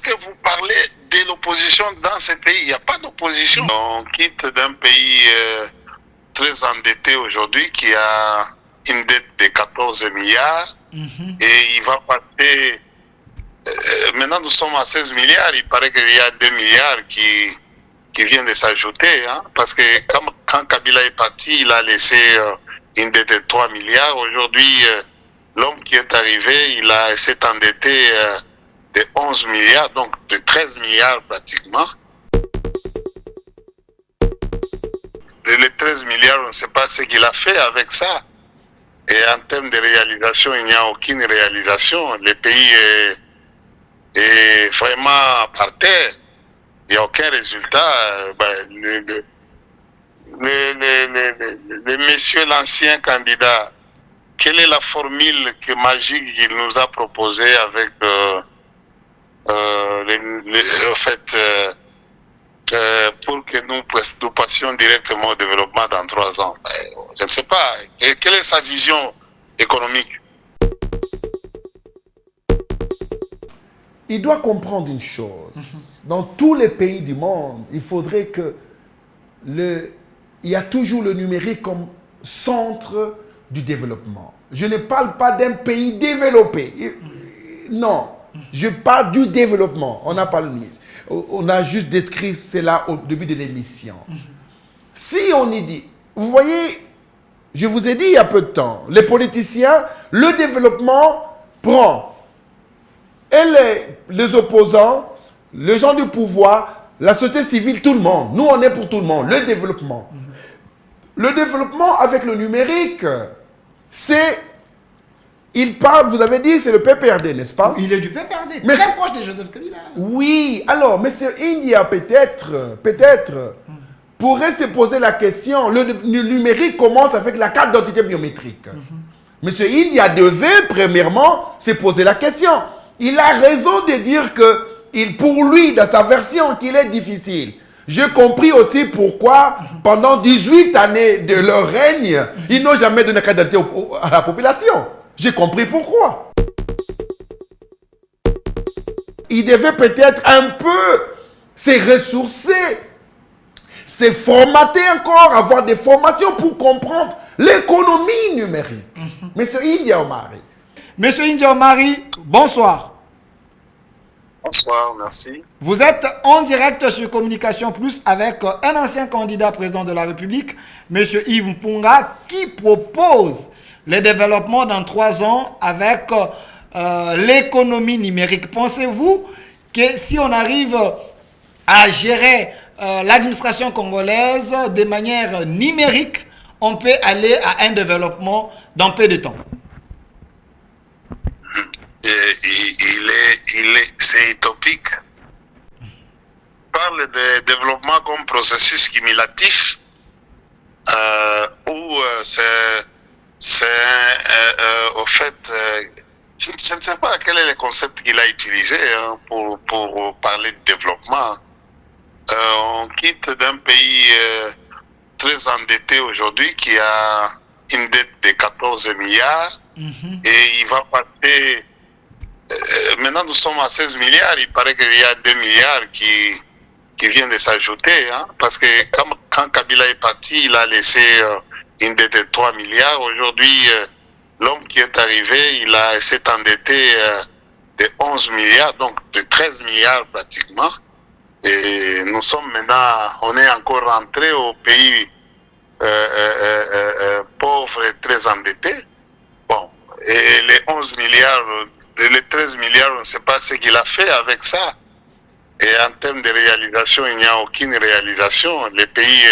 que vous parlez de l'opposition dans ce pays? Il n'y a pas d'opposition. On quitte d'un pays très endetté aujourd'hui qui a une dette de 14 milliards et il va passer... maintenant nous sommes à 16 milliards, il paraît qu'il y a 2 milliards qui viennent de s'ajouter, hein, parce que quand Kabila est parti, il a laissé une dette de 3 milliards. Aujourd'hui, l'homme qui est arrivé, il s'est endetté de 11 milliards, donc de 13 milliards pratiquement. Les 13 milliards, on ne sait pas ce qu'il a fait avec ça. Et en termes de réalisation, il n'y a aucune réalisation. Le pays est vraiment par terre. Il n'y a aucun résultat. Le monsieur, l'ancien candidat, quelle est la formule magique qu'il nous a proposée avec pour que nous passions directement au développement dans 3 ans? Je ne sais pas. Et quelle est sa vision économique? Il doit comprendre une chose. Dans tous les pays du monde, il faudrait que il y a toujours le numérique comme centre du développement. Je ne parle pas d'un pays développé. Non, je parle du développement. On n'a pas le ministre. On a juste décrit cela au début de l'émission. Si on y dit, vous voyez, je vous ai dit il y a peu de temps, les politiciens, le développement prend. Et les opposants, les gens du pouvoir, la société civile, tout le monde. Nous, on est pour tout le monde. Le développement. Le développement avec le numérique, c'est... Il parle, vous avez dit, c'est le PPRD, n'est-ce pas? Il est du PPRD, mais très proche de Joseph Kabila. Oui, alors, M. India, peut-être, pourrait se poser la question. Le numérique commence avec la carte d'identité biométrique. M. India devait, premièrement, se poser la question. Il a raison de dire que, pour lui, dans sa version, qu'il est difficile. J'ai compris aussi pourquoi, pendant 18 années de leur règne, ils n'ont jamais donné carte d'identité à la population. J'ai compris pourquoi. Il devait peut-être un peu se ressourcer, se formater encore, avoir des formations pour comprendre l'économie numérique. Monsieur India Omari. Monsieur India Omari, bonsoir. Bonsoir, merci. Vous êtes en direct sur Communication Plus avec un ancien candidat président de la République, monsieur Yves Mpunga, qui propose le développement dans 3 ans avec l'économie numérique. Pensez-vous que si on arrive à gérer l'administration congolaise de manière numérique, on peut aller à un développement dans peu de temps? C'est utopique. On parle de développement comme processus cumulatif où au fait, je ne sais pas quel est le concept qu'il a utilisé pour parler de développement. On quitte d'un pays très endetté aujourd'hui qui a une dette de 14 milliards et il va passer... maintenant nous sommes à 16 milliards, il paraît qu'il y a 2 milliards qui viennent de s'ajouter, hein, parce que quand Kabila est parti, il a laissé une dette de 3 milliards. Aujourd'hui, l'homme qui est arrivé, il s'est endetté de 11 milliards, donc de 13 milliards pratiquement. Et nous sommes maintenant, on est encore rentré au pays pauvre et très endetté. Bon, et les 11 milliards, les 13 milliards, on ne sait pas ce qu'il a fait avec ça. Et en termes de réalisation, il n'y a aucune réalisation. Le pays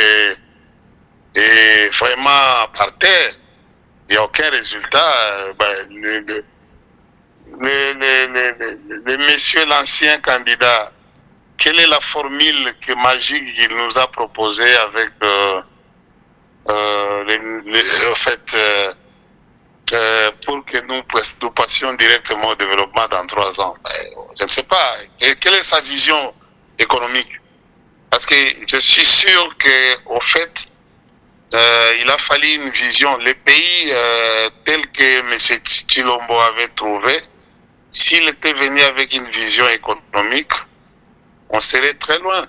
est vraiment par terre. Il n'y a aucun résultat. Le monsieur, l'ancien candidat, quelle est la formule magique qu'il nous a proposée avec pour que nous passions directement au développement dans 3 ans? Je ne sais pas. Et quelle est sa vision économique? Parce que je suis sûr qu'au fait, il a fallu une vision. Les pays tels que M. Chilombo avait trouvé, s'il était venu avec une vision économique, on serait très loin.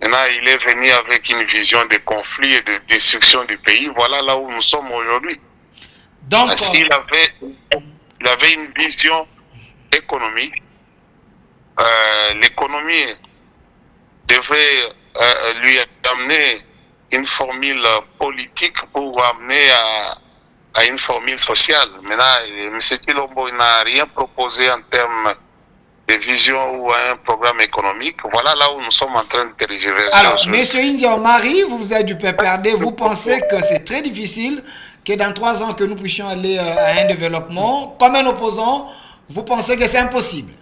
Maintenant, il est venu avec une vision de conflit et de destruction du pays. Voilà là où nous sommes aujourd'hui. Donc, s'il avait une vision économique, l'économie devait lui amener une formule politique pour amener à une formule sociale. Maintenant, M. Chilombo n'a rien proposé en termes de vision ou un programme économique. Voilà là où nous sommes en train de tergiverser. Alors, M. India Omari, vous êtes du PPRD, vous pensez que c'est très difficile que dans 3 ans que nous puissions aller à un développement. Comme un opposant, vous pensez que c'est impossible?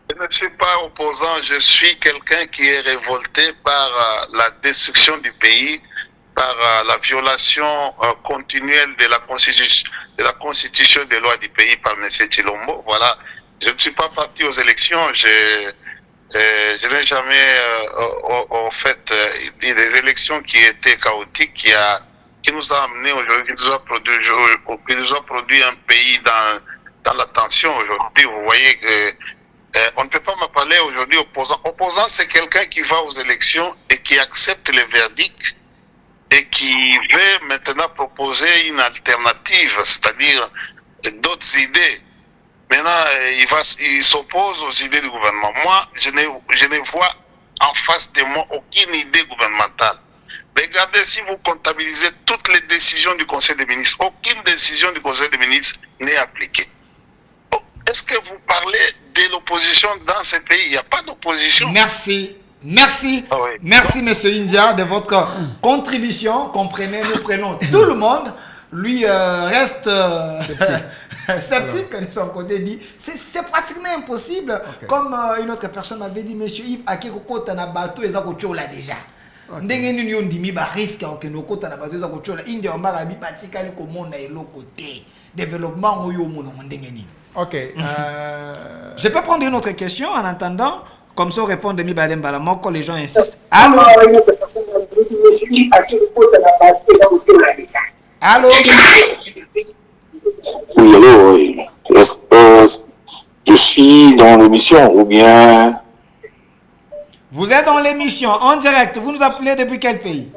Je ne suis pas opposant, je suis quelqu'un qui est révolté par la destruction du pays, par la violation continuelle de la constitution des lois du pays par M. Chilombo. Voilà. Je ne suis pas parti aux élections, je n'ai jamais fait des élections qui étaient chaotiques, qui nous a amené aujourd'hui, qui nous a produit un pays dans la tension aujourd'hui. Vous voyez que on ne peut pas me parler aujourd'hui opposant. Opposant, c'est quelqu'un qui va aux élections et qui accepte les verdicts et qui veut maintenant proposer une alternative, c'est-à-dire d'autres idées. Maintenant, il s'oppose aux idées du gouvernement. Moi, je ne vois en face de moi aucune idée gouvernementale. Regardez, si vous comptabilisez toutes les décisions du Conseil des ministres, aucune décision du Conseil des ministres n'est appliquée. Est-ce que vous parlez de l'opposition dans ce pays? Il n'y a pas d'opposition. Merci. Merci. Ah oui. Merci, M. India, de votre contribution. Comprenez, nous prenons tout le monde. Lui reste sceptique de son côté, dit c'est pratiquement impossible. Okay. Comme une autre personne m'avait dit, M. Yves, à quel côté na bateau et ça là déjà. Ndenge nini ondimi ba risque que nos côté na bateau ça ko la India omara bi patikali ko mona elo côté développement oyo mona ndenge nini. OK. Je peux prendre une autre question en attendant, comme ça on répond de mi badem balamo quand les gens insistent. Allô? Allô? Oui, allô, oui. Je suis dans l'émission ou bien... Vous êtes dans l'émission en direct. Vous nous appelez depuis quel pays?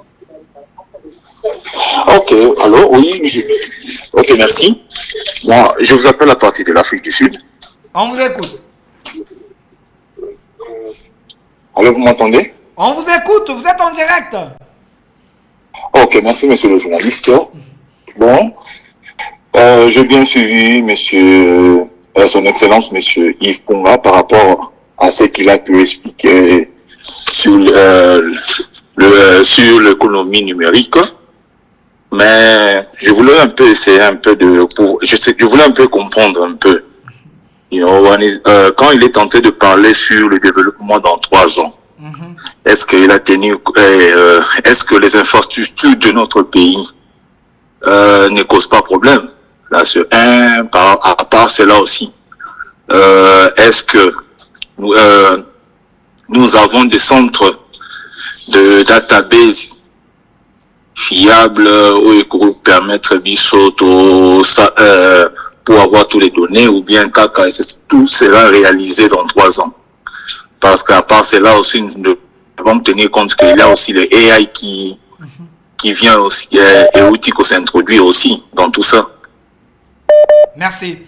Ok, allô, oui. Ok, merci. Moi, je vous appelle à partir de l'Afrique du Sud. On vous écoute. Allô, vous m'entendez? On vous écoute, vous êtes en direct. Ok, merci, monsieur le journaliste. Bon, j'ai bien suivi son Excellence, monsieur Yves Punga, par rapport à ce qu'il a pu expliquer sur l'économie numérique. Mais je voulais un peu essayer je voulais un peu comprendre un peu. Quand il est tenté de parler sur le développement dans 3 ans, est-ce que les infrastructures de notre pays ne causent pas problème? Là, à part cela aussi, est-ce que nous avons des centres de database fiables où permettre pour avoir toutes les données, ou bien tout sera réalisé dans 3 ans? Parce qu'à part cela aussi, nous devons tenir compte qu'il y a aussi le AI qui vient aussi, et outils qui s'introduit aussi dans tout ça. Merci.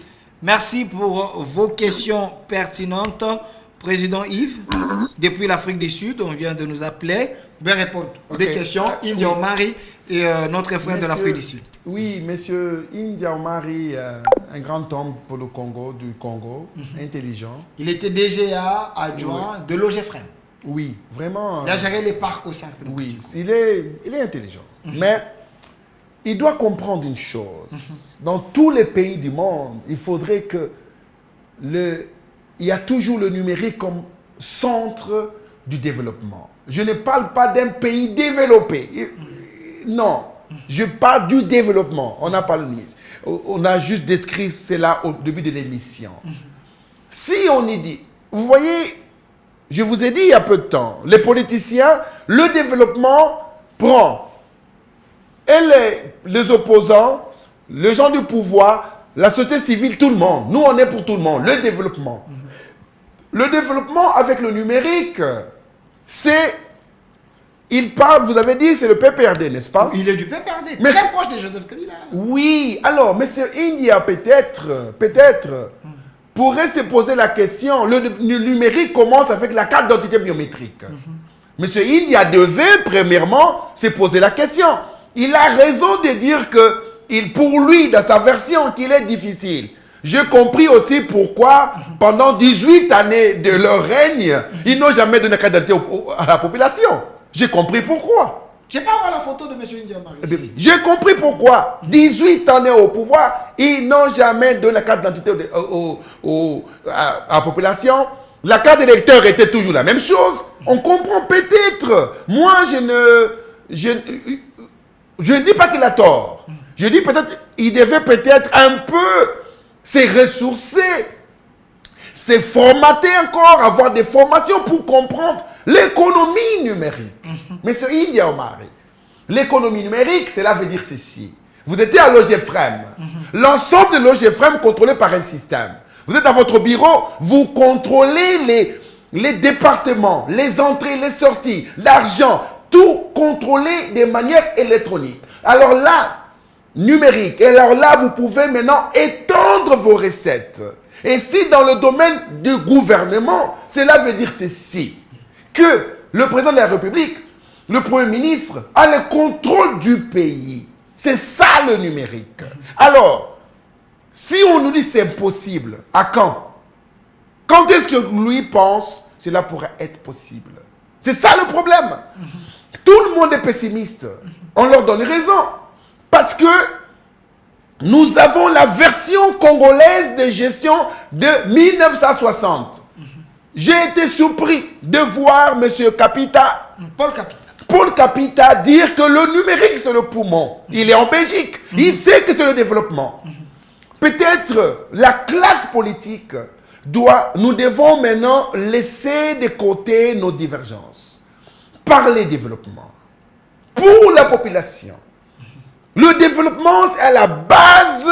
Merci pour vos questions pertinentes. Président Yves, depuis l'Afrique du Sud, on vient de nous appeler. Vous pouvez répondre des questions. India Omari et notre frère de l'Afrique du Sud. Oui, monsieur India Omari, un grand homme pour le Congo, intelligent. Il était DGA adjoint de l'OGFREM. Oui, vraiment. Il a géré les parcs au sein. Oui, il est intelligent. Mais il doit comprendre une chose. Dans tous les pays du monde, il faudrait que il y a toujours le numérique comme centre du développement. Je ne parle pas d'un pays développé. Non, je parle du développement. On n'a pas le ministre. On a juste décrit cela au début de l'émission. Si on y dit, vous voyez, je vous ai dit il y a peu de temps, les politiciens, le développement prend. Et les opposants, les gens du pouvoir la société civile, tout le monde. Nous, on est pour tout le monde. Le développement. Le développement avec le numérique, c'est... Il parle, vous avez dit, c'est le PPRD, n'est-ce pas? Il est du PPRD, Mais très proche de Joseph Kabila. Oui, alors, M. India, peut-être, pourrait se poser la question. Le numérique commence avec la carte d'identité biométrique. M. India devait, premièrement, se poser la question. Il a raison de dire que, pour lui, dans sa version, qu'il est difficile. J'ai compris aussi pourquoi, pendant 18 années de leur règne, ils n'ont jamais donné carte d'identité à la population. J'ai compris pourquoi. Je n'ai pas voir la photo de M. India Omari. J'ai compris pourquoi. 18 années au pouvoir, ils n'ont jamais donné la carte d'identité à la population. La carte d'électeur était toujours la même chose. On comprend peut-être. Moi, je ne dis pas qu'il a tort. Je dis peut-être qu'il devait peut-être un peu se ressourcer, se formater encore, avoir des formations pour comprendre l'économie numérique. Monsieur India Omari, l'économie numérique, cela veut dire ceci. Vous étiez à l'OGFREM. L'ensemble de l'OGFREM contrôlé par un système. Vous êtes à votre bureau, vous contrôlez les départements, les entrées, les sorties, l'argent, tout contrôlé de manière électronique. Alors là, numérique, et alors là, vous pouvez maintenant étendre vos recettes. Et si dans le domaine du gouvernement, cela veut dire ceci, que le président de la République, le Premier ministre, a le contrôle du pays. C'est ça le numérique. Alors, si on nous dit que c'est impossible, à quand? Quand est-ce que lui pense cela pourrait être possible? C'est ça le problème. Tout le monde est pessimiste. On leur donne raison. Parce que nous avons la version congolaise de gestion de 1960. J'ai été surpris de voir M. Kapita, Paul Kapita dire que le numérique c'est le poumon. Il est en Belgique. Il sait que c'est le développement. Peut-être la classe politique nous devons maintenant laisser de côté nos divergences. Parler développement. Pour la population. Le développement, c'est à la base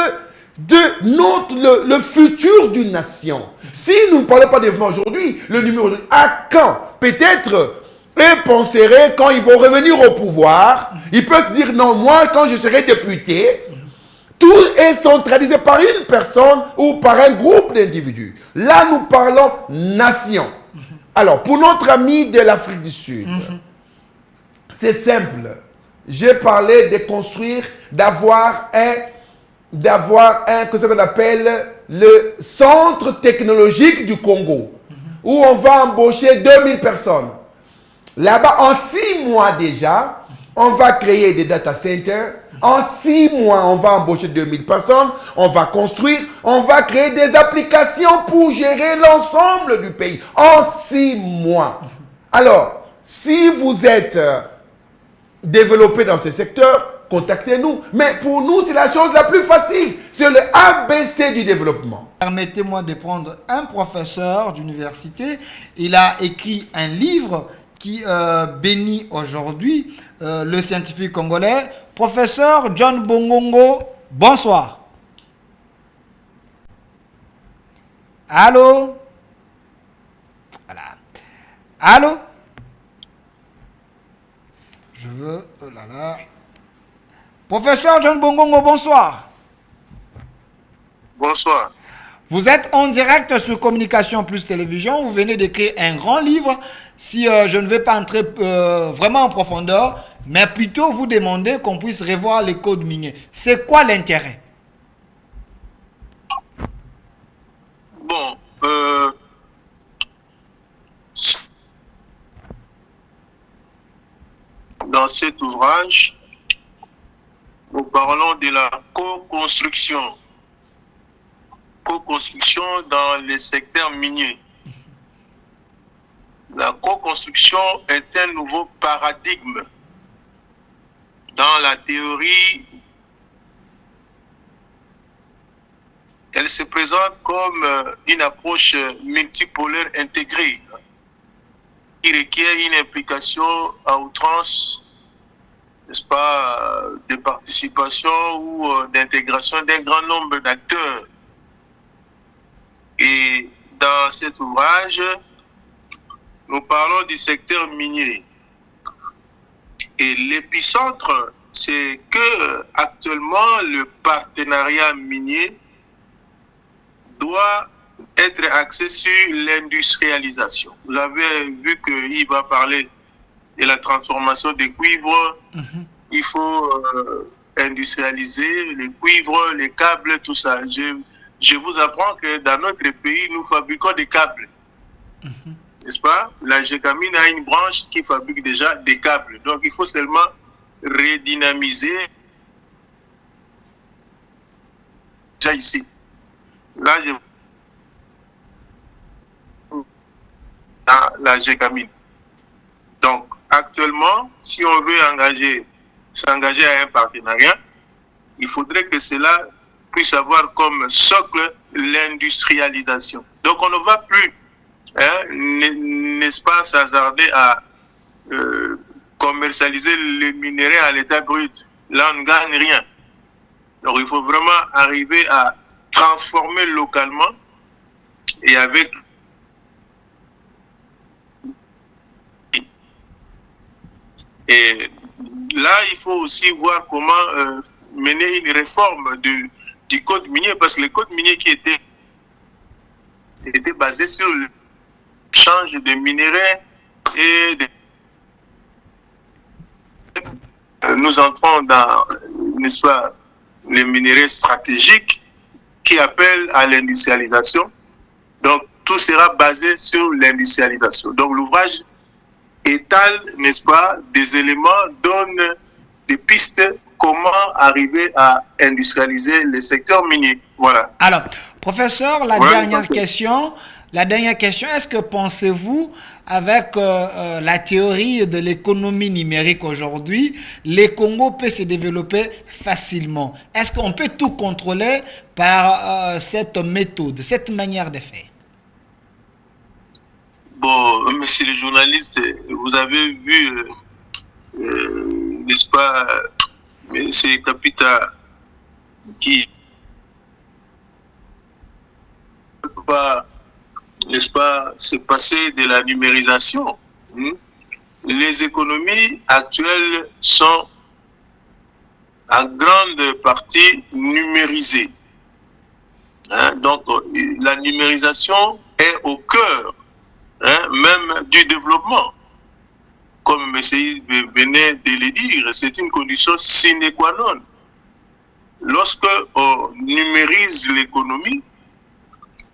de le futur d'une nation. Si nous ne parlons pas de développement aujourd'hui, le numéro à quand? Peut-être, eux penseraient quand ils vont revenir au pouvoir, ils peuvent se dire non, moi quand je serai député, tout est centralisé par une personne ou par un groupe d'individus. Là, nous parlons nation. Alors, pour notre ami de l'Afrique du Sud, c'est simple. J'ai parlé de construire, d'avoir ce qu'on appelle le centre technologique du Congo, où on va embaucher 2000 personnes. Là-bas, en 6 mois déjà, on va créer des data centers. En 6 mois, on va embaucher 2000 personnes. On va construire, on va créer des applications pour gérer l'ensemble du pays. En 6 mois. Alors, si vous êtes développé dans ce secteur, contactez-nous. Mais pour nous, c'est la chose la plus facile. C'est le ABC du développement. Permettez-moi de prendre un professeur d'université. Il a écrit un livre qui bénit aujourd'hui le scientifique congolais. Professeur John Bongongo, bonsoir. Allô? Voilà. Allô? Je veux... Oh là là. Professeur John Bongongo, bonsoir. Bonsoir. Vous êtes en direct sur Communication Plus Télévision. Vous venez d'écrire un grand livre. Si je ne vais pas entrer vraiment en profondeur, mais plutôt vous demander qu'on puisse revoir les codes miniers. C'est quoi l'intérêt? Bon, dans cet ouvrage, nous parlons de la co-construction. Co-construction dans les secteurs miniers. La co-construction est un nouveau paradigme dans la théorie. Elle se présente comme une approche multipolaire intégrée qui requiert une implication à outrance n'est-ce pas, de participation ou d'intégration d'un grand nombre d'acteurs. Et dans cet ouvrage, nous parlons du secteur minier. Et l'épicentre, c'est que actuellement le partenariat minier doit être axé sur l'industrialisation. Vous avez vu qu'il va parler de la transformation des cuivres. Il faut industrialiser les cuivres, les câbles, tout ça. Je vous apprends que dans notre pays, nous fabriquons des câbles. N'est-ce pas? La Gécamine a une branche qui fabrique déjà des câbles. Donc, il faut seulement redynamiser déjà ici. Là, je la Gécamine. Donc, actuellement, si on veut s'engager à un partenariat, il faudrait que cela puisse avoir comme socle l'industrialisation. Donc, on ne va plus, n'est-ce pas, s'hasarder à commercialiser le minerai à l'état brut. Là, on ne gagne rien. Donc, il faut vraiment arriver à transformer localement et avec et là, il faut aussi voir comment mener une réforme du code minier, parce que le code minier qui était basé sur le change de minerais et nous entrons dans, n'est-ce pas, les minerais stratégiques qui appellent à l'industrialisation. Donc, tout sera basé sur l'industrialisation. Donc, l'ouvrage étale, n'est-ce pas, des éléments, donne des pistes comment arriver à industrialiser le secteur minier. Voilà. Alors, professeur, la dernière question, est-ce que pensez-vous, avec la théorie de l'économie numérique aujourd'hui, les Congo peut se développer facilement? Est-ce qu'on peut tout contrôler par cette méthode, cette manière de faire? Bon, monsieur le journaliste, vous avez vu, n'est-ce pas, c'est Capita qui ne peut pas, n'est-ce pas, se passer de la numérisation. Les économies actuelles sont en grande partie numérisées. Donc, la numérisation est au cœur même du développement. Comme M. venait de le dire, c'est une condition sine qua non. Lorsque on numérise l'économie,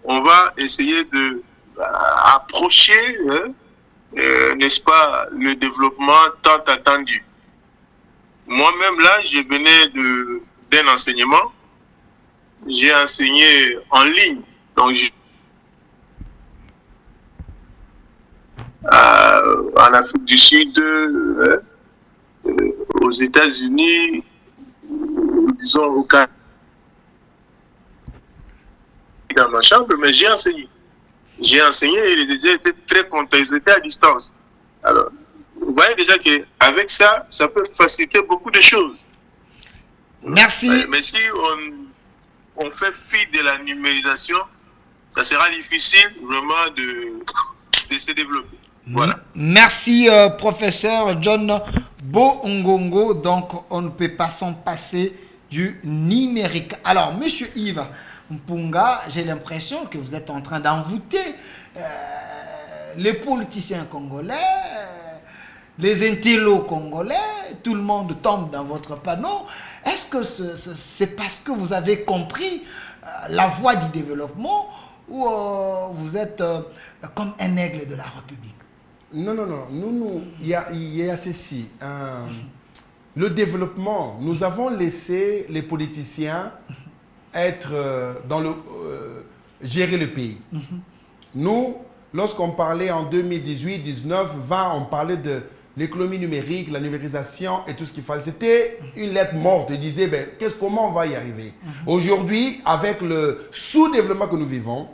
on va essayer de approcher, n'est-ce pas, le développement tant attendu. Moi-même, là, je venais d'un enseignement. J'ai enseigné en ligne. Donc, en Afrique du Sud, aux États-Unis, disons au Canada, dans ma chambre, mais j'ai enseigné. J'ai enseigné et les étudiants étaient très contents, ils étaient à distance. Alors, vous voyez déjà qu'avec ça, ça peut faciliter beaucoup de choses. Merci. Mais si on fait fi de la numérisation, ça sera difficile vraiment de se développer. Voilà. Merci, professeur John Bongongo. Donc, on ne peut pas s'en passer du numérique. Alors, monsieur Yves Mpunga, j'ai l'impression que vous êtes en train d'envoûter les politiciens congolais, les intellos congolais, tout le monde tombe dans votre panneau. Est-ce que c'est parce que vous avez compris la voie du développement ou vous êtes comme un aigle de la République? Non. Il y a ceci. Le développement, nous avons laissé les politiciens être gérer le pays. Nous, lorsqu'on parlait en 2018, 19, 20, on parlait de l'économie numérique, la numérisation et tout ce qu'il fallait. C'était une lettre morte. Ils disaient, comment on va y arriver? Aujourd'hui, avec le sous-développement que nous vivons,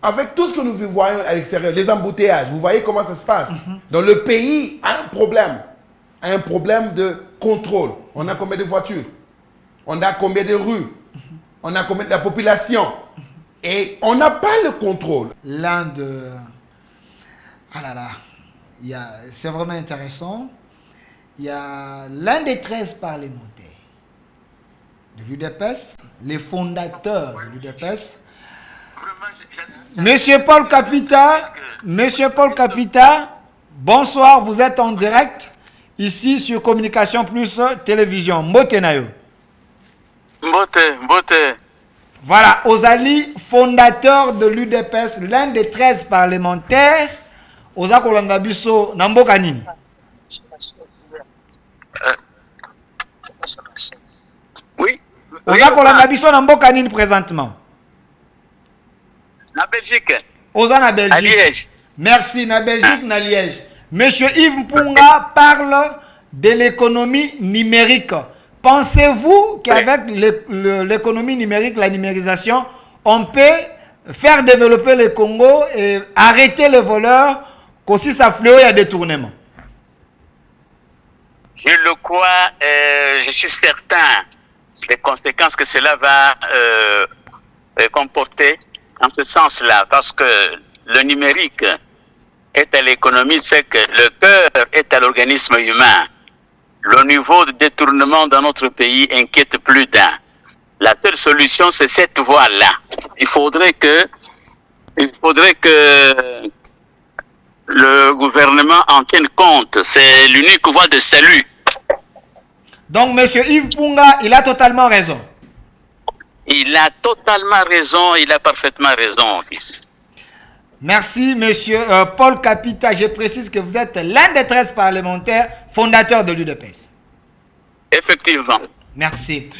avec tout ce que nous voyons à l'extérieur, les embouteillages, vous voyez comment ça se passe. Donc le pays a un problème. un problème de contrôle. On a combien de voitures? On a combien de rues? On a combien de la population? Et on n'a pas le contrôle. L'un de... Ah là là, c'est vraiment intéressant. Il y a l'un des 13 parlementaires de l'UDPS, les fondateurs de l'UDPS, Monsieur Paul Capita, bonsoir, vous êtes en direct ici sur Communication Plus Télévision. Mbote Nayo. Mbote. Voilà, Ozali, fondateur de l'UDPS, l'un des 13 parlementaires, Oza Kolanda Biso, Namboka Nini. Oui. Oza Kolanda Biso, Namboka Nini présentement. Na Belgique. Oza na Belgique. À Liège. Merci, na Belgique, na Liège. Monsieur Yves Mpunga parle de l'économie numérique. Pensez-vous qu'avec l'économie numérique, la numérisation, on peut faire développer le Congo et arrêter les voleurs, qu'aussi ça fléau, il y a détournement? Je le crois, je suis certain des conséquences que cela va comporter en ce sens-là, parce que le numérique est à l'économie, c'est que le cœur est à l'organisme humain. Le niveau de détournement dans notre pays inquiète plus d'un. La seule solution, c'est cette voie-là. Il faudrait que le gouvernement en tienne compte. C'est l'unique voie de salut. Donc, monsieur Yves Mpunga, il a totalement raison. Il a totalement raison, il a parfaitement raison, fils. Merci, monsieur Paul Capita. Je précise que vous êtes l'un des 13 parlementaires fondateurs de l'UDPS. Effectivement. Merci.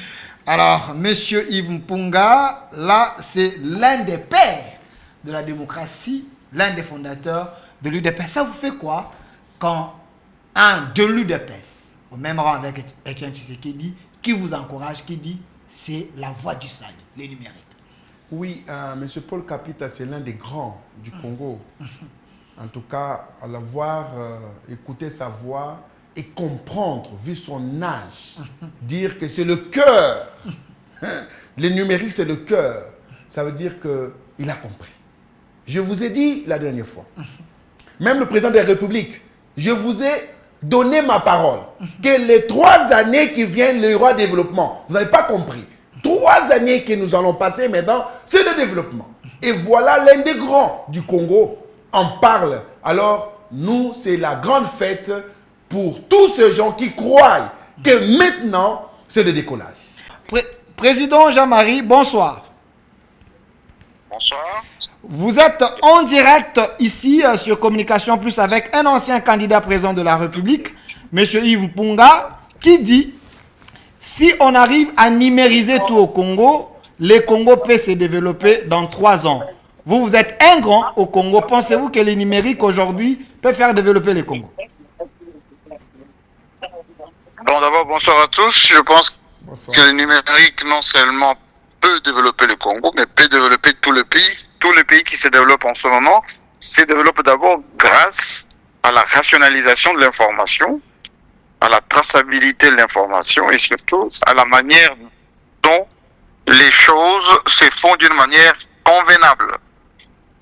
Alors, monsieur Yves Mpunga, là, c'est l'un des pères de la démocratie, l'un des fondateurs de l'UDPS. Ça vous fait quoi quand un de l'UDPS, au même rang avec Etienne Tshisekedi, qui vous encourage, qui dit c'est la voie du salut, les numériques? Oui, M. Paul Capita, c'est l'un des grands du Congo. En tout cas, à l'avoir écouté sa voix et comprendre, vu son âge, dire que c'est le cœur. Le numérique, c'est le cœur. Ça veut dire qu'il a compris. Je vous ai dit la dernière fois, même le président de la République, je vous ai donné ma parole, que les 3 années qui viennent, le roi développement, vous n'avez pas compris. 3 années que nous allons passer maintenant, c'est le développement. Et voilà, l'un des grands du Congo en parle. Alors, nous, c'est la grande fête pour tous ces gens qui croient que maintenant, c'est le décollage. Président Jean-Marie, bonsoir. Bonsoir. Vous êtes en direct ici sur Communication Plus avec un ancien candidat président de la République, M. Yves Mpunga, qui dit: si on arrive à numériser tout au Congo, le Congo peut se développer dans 3 ans. Vous, vous êtes un grand au Congo. Pensez-vous que le numérique aujourd'hui peut faire développer le Congo? Bon, d'abord, bonsoir à tous. Je pense que le numérique non seulement peut développer le Congo, mais peut développer tout le pays. Tous les pays qui se développent en ce moment se développent d'abord grâce à la rationalisation de l'information, à la traçabilité de l'information et surtout à la manière dont les choses se font d'une manière convenable.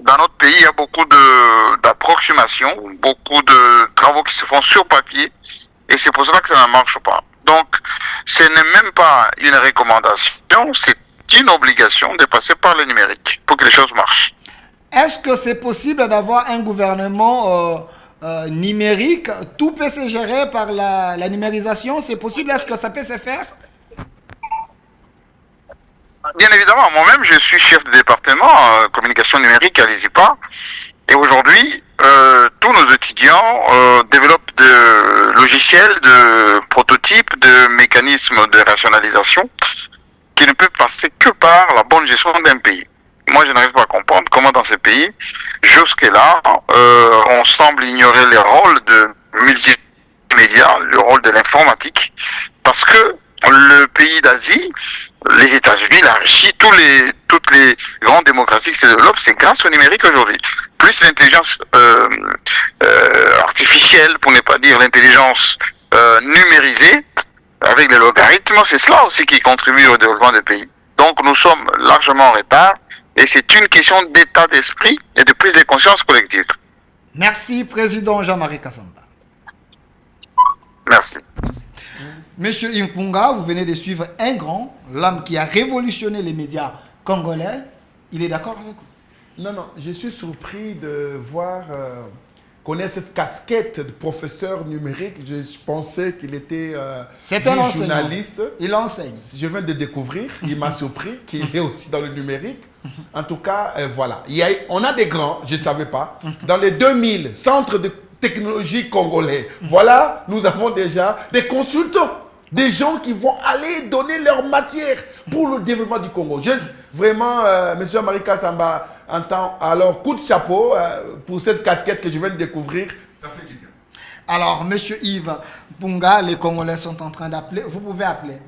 Dans notre pays, il y a beaucoup d'approximations, beaucoup de travaux qui se font sur papier et c'est pour cela que ça ne marche pas. Donc, ce n'est même pas une recommandation, c'est une obligation de passer par le numérique pour que les choses marchent. Est-ce que c'est possible d'avoir un gouvernement numérique? Tout peut se gérer par la numérisation? C'est possible? Est-ce que ça peut se faire? Bien évidemment, moi-même je suis chef de département communication numérique à l'ISIPA et aujourd'hui tous nos étudiants développent de logiciels, de prototypes, de mécanismes de rationalisation qui ne peuvent passer que par la bonne gestion d'un pays. Moi je n'arrive pas à comprendre comment dans ces pays, jusque-là, on semble ignorer le rôle de multimédia, le rôle de l'informatique, parce que le pays d'Asie, les États-Unis, la Russie, toutes les grandes démocraties qui se développent, c'est grâce au numérique aujourd'hui. Plus l'intelligence artificielle, pour ne pas dire l'intelligence numérisé avec les logarithmes, c'est cela aussi qui contribue au développement des pays. Donc nous sommes largement en retard et c'est une question d'état d'esprit et de prise de conscience collective. Merci, Président Jean-Marie Kassamba. Merci. Monsieur Impunga, vous venez de suivre un grand, l'homme qui a révolutionné les médias congolais. Il est d'accord avec vous? Non, je suis surpris de voir qu'on ait cette casquette de professeur numérique. Je pensais qu'il était c'est un journaliste. Il enseigne. Je viens de découvrir, il m'a surpris qu'il est aussi dans le numérique. En tout cas, voilà. On a des grands, je ne savais pas. Dans les 2000 centres de technologie congolais, voilà, nous avons déjà des consultants. Des gens qui vont aller donner leur matière pour le développement du Congo. Vraiment, M. Jean-Marie Kassamba, alors coup de chapeau pour cette casquette que je viens de découvrir. Ça fait du bien. Alors, M. Yves Punga, les Congolais sont en train d'appeler. Vous pouvez appeler.